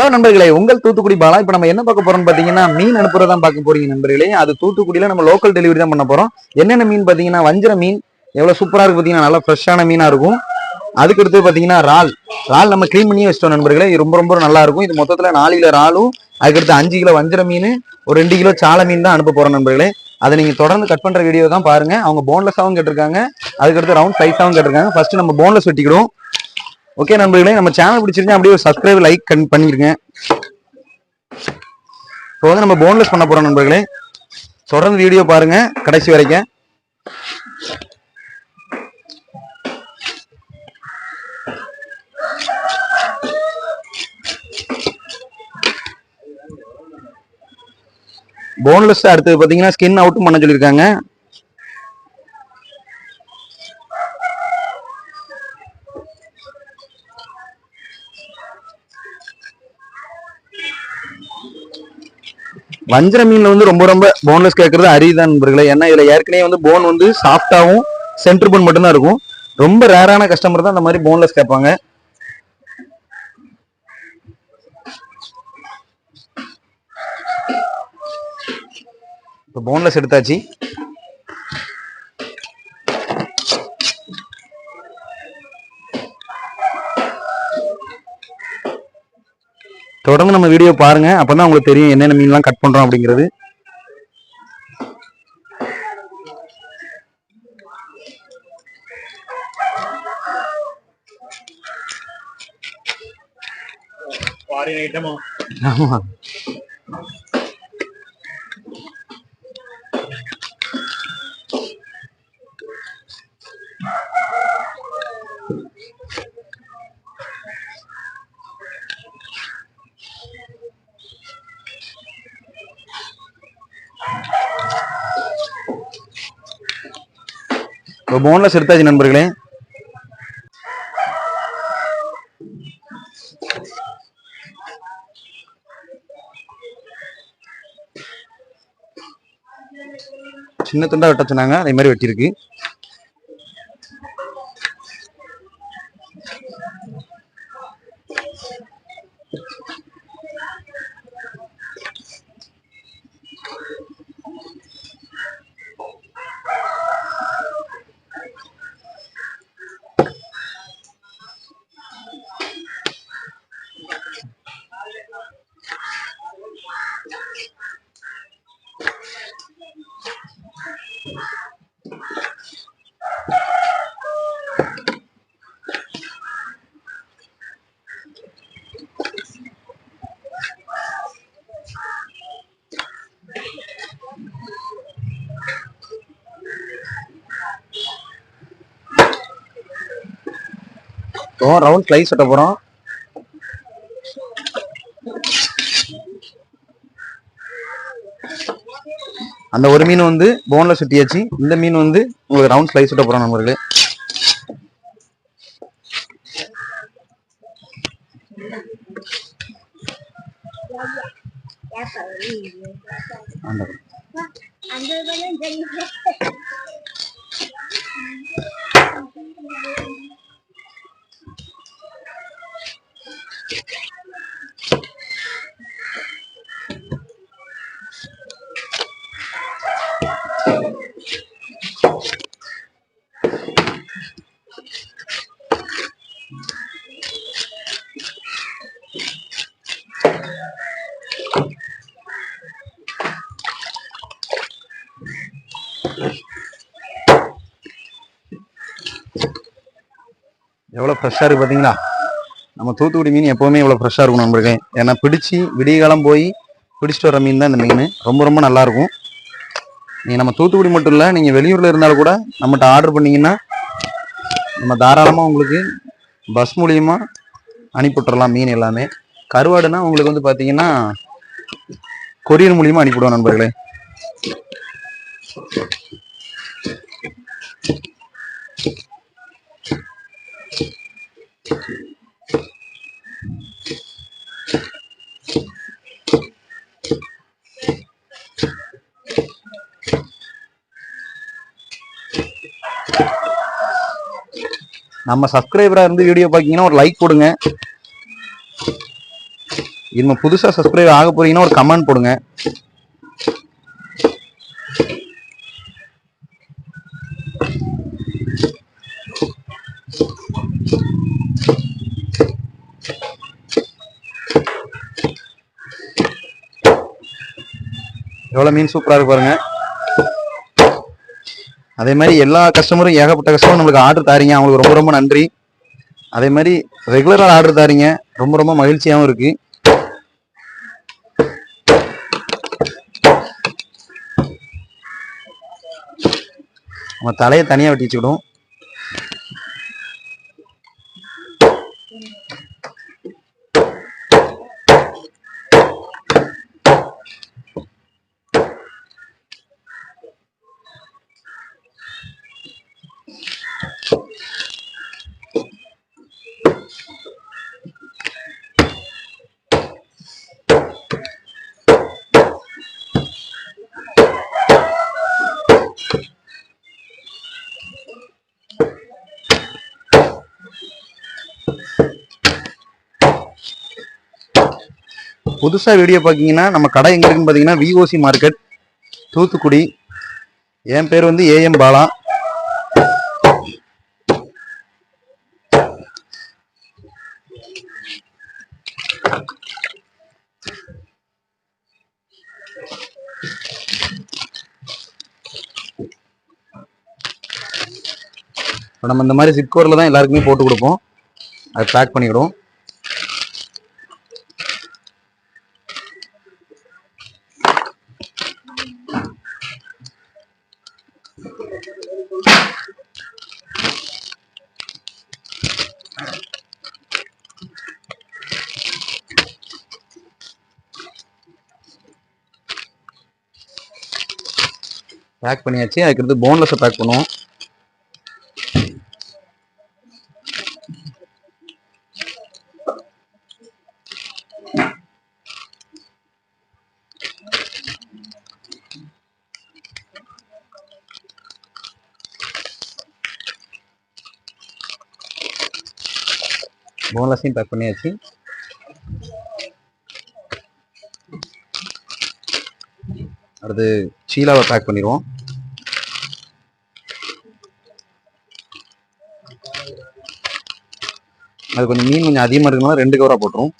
Hello நண்பர்களே, உங்கள் தூத்துக்குடி பாலா. இப்ப நம்ம என்ன பார்க்க போறோம்னு பாத்தீங்கன்னா, மீன் அனுப்புறதான் பார்க்க போறீங்க நண்பர்களே. அது தூத்துக்குடியில நம்ம லோக்கல் டெலிவரி தான் பண்ண போறோம். என்னென்ன மீன் பாத்தீங்கன்னா, வஞ்சர மீன் எவ்வளவு சூப்பரா இருக்கு பாத்தீங்கன்னா, நல்லா ஃப்ரெஷ்ஷான மீனா இருக்கும். அதுக்கு அடுத்து பாத்தீங்கன்னா இறால் நம்ம கிளீன் பண்ணி வச்சிட்டோம் நண்பர்களே. இது ரொம்ப ரொம்ப நல்லா இருக்கும். இது மொத்தத்துல 4 கிலோ இறாலும், அதுக்கடுத்து 5 கிலோ வஞ்சர மீன், ஒரு 2 கிலோ சாலை மீன் தான் அனுப்ப போறோம் நண்பர்களே. அதை நீங்க தொடர்ந்து கட் பண்ற வீடியோ தான் பாருங்க. அவங்க போன்லெஸ்ஸாவும் கேட்டிருக்காங்க, அதுக்கடுத்து ரவுண்ட் சைஸாவும் கேட்டிருக்காங்க. ஃபர்ஸ்ட் நம்ம போன்லெஸ் வெட்டிக்கிடுவோம். ஓகே நண்பர்களே, நம்ம சேனல் பிடிச்சிருந்தா அப்படியே ஒரு சப்ஸ்கிரைப் லைக் பண்ணிருங்க. இப்போ வந்து நம்ம போன்லெஸ் பண்ண போறோம் நண்பர்களே. தொடர்ந்து வீடியோ பாருங்க கடைசி வரைக்கும். போன்லெஸ் அடுத்து பாத்தீங்கன்னா ஸ்கின் அவுட்டும் பண்ண சொல்லியிருக்காங்க. வஞ்சர மீன்ல வந்து ரொம்ப ரொம்ப போன்லெஸ் கேட்கறது அரிதான் நண்பர்களே. ஏன்னா இதுல ஏற்கனவே வந்து போன் வந்து சாஃப்டாவும் சென்டர் போன் மட்டும்தான் இருக்கும். ரொம்ப ரேரான கஸ்டமர் தான் அந்த மாதிரி போன்லெஸ் கேட்பாங்க. இப்போ போன்லெஸ் எடுத்தாச்சு. தொடர்ந்து நம்ம வீடியோ பாருங்க, அப்பதான் உங்களுக்கு தெரியும் என்னென்ன மீன்லாம் கட் பண்றோம் அப்படிங்கிறது. ஆமா, போன்லெஸ் எடுத்தாச்சு நண்பர்களே. சின்ன துண்டா வெட்ட சொன்னாங்க, அதே மாதிரி வெட்டியிருக்கு. ரவுண்ட் ஸ்லைஸ் வெட்ட போறோம். அந்த ஒரு மீன் வந்து போன்லெஸ் வெட்டியாச்சு. இந்த மீன் வந்து உங்களுக்கு ரவுண்ட் ஸ்லைஸ் வெட்ட போறோம் நண்பர்களே. எவ்வளவு ஃப்ரெஷ்ஷா இருக்கு பாத்தீங்களா? நம்ம தூத்துக்குடி மீன் எப்பவுமே இவ்வளவு ஃப்ரெஷ்ஷா இருக்கும் நண்பர்களே. ஏன்னா பிடிச்சி விடிய காலம் போய் பிடிச்சிட்டு வர மீன் தான் இந்த மீன். ரொம்ப ரொம்ப நல்லா இருக்கும். நீங்க நம்ம தூத்துக்குடி மட்டும் இல்ல, நீங்க வெளியூர்ல இருந்தாலும் கூட நம்மகிட்ட ஆர்டர் பண்ணீங்கன்னா நம்ம தாராளமா உங்களுக்கு பஸ் மூலியமா அனுப்பிவிட்டுறலாம் மீன் எல்லாமே. கருவாடுனா உங்களுக்கு வந்து பாத்தீங்கன்னா கொரியர் மூலியமா அனுப்பிவிடுவோம் நண்பர்களே. நம்ம சப்ஸ்கிரைபரா இருந்து வீடியோ பாத்தீங்கன்னா ஒரு லைக் கொடுங்க. இது புதுசா சப்ஸ்கிரைப் ஆக போறீங்கன்னா ஒரு கமெண்ட் போடுங்க. எவ்வளவு மீன் சூப்பரா இருக்கு பாருங்க. அதே மாதிரி எல்லா கஸ்டமரும் ஏகப்பட்ட கஸ்டமர் நம்மளுக்கு ஆர்டர் தாரீங்க, அவங்களுக்கு ரொம்ப ரொம்ப நன்றி. அதே மாதிரி ரெகுலரா ஆர்டர் தாரீங்க, ரொம்ப ரொம்ப மகிழ்ச்சியாகவும் இருக்கு. நம்ம தலையை தனியா வெட்டி வச்சுக்கிடும். புதுசா வீடியோ பாத்தீங்கன்னா நம்ம கடை எங்க இருக்குன்னு பாத்தீங்கன்னா விஓசி மார்க்கெட், தூத்துக்குடி. என் பேர் வந்து ஏஎம் பாலா. நம்ம இந்த மாதிரி ஜிப்கோர்ல தான் எல்லாருக்குமே போட்டு கொடுப்போம். அதை பேக் பண்ணிவிடும். பேக் பண்ணியாச்சு. அதுக்கடுத்து போன்லெஸ் பேக் பண்ணுவோம். போன்லெஸ்ஸையும் பேக் பண்ணியாச்சு. அடுத்து சீலாவை பேக் பண்ணிடுவோம். அது கொஞ்சம் மீன் கொஞ்சம் அதிகமாக இருக்கனால 2 கவரா போட்டுரும்.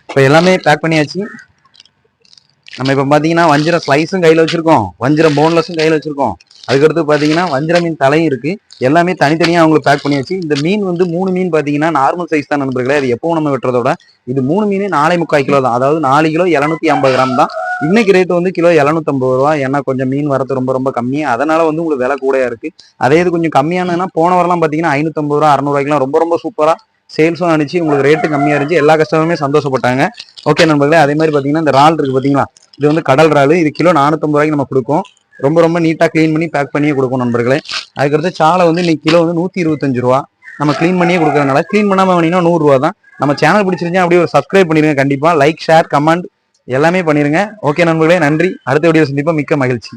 இப்போ எல்லாமே பேக் பண்ணியாச்சு. நம்ம இப்போ பார்த்தீங்கன்னா வஞ்சிரம் ஸ்லைஸும் கையில் வச்சிருக்கோம், வஞ்சிரம் போன்லெஸ்ஸும் கையில் வச்சிருக்கோம். அதுக்கடுத்து பார்த்தீங்கன்னா வஞ்சிரம் மீன் தலையும் இருக்கு. எல்லாமே தனித்தனியாக அவங்களுக்கு பேக் பண்ணியாச்சு. இந்த மீன் வந்து 3 மீன் பார்த்தீங்கன்னா நார்மல் சைஸ் தான் நண்பர்களே. அது எப்பவும் நம்ம வெட்டுறதோட இது 3 மீன் 4.25 கிலோ தான். அதாவது 4 கிலோ 750 கிராம் தான். இன்னைக்கு ரேட் வந்து கிலோ 750 ரூபா. ஏன்னா கொஞ்சம் மீன் வரது ரொம்ப ரொம்ப கம்மி, அதனால வந்து உங்களுக்கு விலை கூடயா இருக்கு. அதே இது கொஞ்சம் கம்மியானதுன்னா போன வரலாம் பார்த்தீங்கன்னா 550 ரூபா 600 ரூபாய்க்குலாம் ரொம்ப ரொம்ப சூப்பரா சேல்ஸும் அனுப்பிச்சு உங்களுக்கு ரேட்டு கம்மியா இருந்துச்சு. எல்லா கஸ்டமருமே சந்தோஷப்பட்டாங்க. ஓகே நண்பர்களே, அதே மாதிரி பார்த்தீங்கன்னா இந்த இறால் இருக்கு பார்த்தீங்களா, இது வந்து கடல் இறால். இது கிலோ 450 ரூபாய்க்கு நம்ம கொடுக்கும். ரொம்ப ரொம்ப நீட்டாக க்ளீன் பண்ணி பேக் பண்ணியே கொடுக்கும் நண்பர்களே. அதுக்கடுத்து சாலை வந்து இன்னைக்கு கிலோ வந்து 125 ரூபா. நம்ம க்ளீன் பண்ணியே கொடுக்கறதுனால, க்ளீன் பண்ணாமல் வாங்கினீங்கன்னா 100 ரூபா தான். நம்ம சேனல் பிடிச்சிருந்தா அப்படியே ஒரு சப்ஸ்கிரைப் பண்ணிருங்க. கண்டிப்பாக லைக் ஷேர் கமெண்ட் எல்லாமே பண்ணிருங்க. ஓகே நண்பர்களே, நன்றி. அடுத்த வீடியோ சந்திப்போம். மிக்க மகிழ்ச்சி.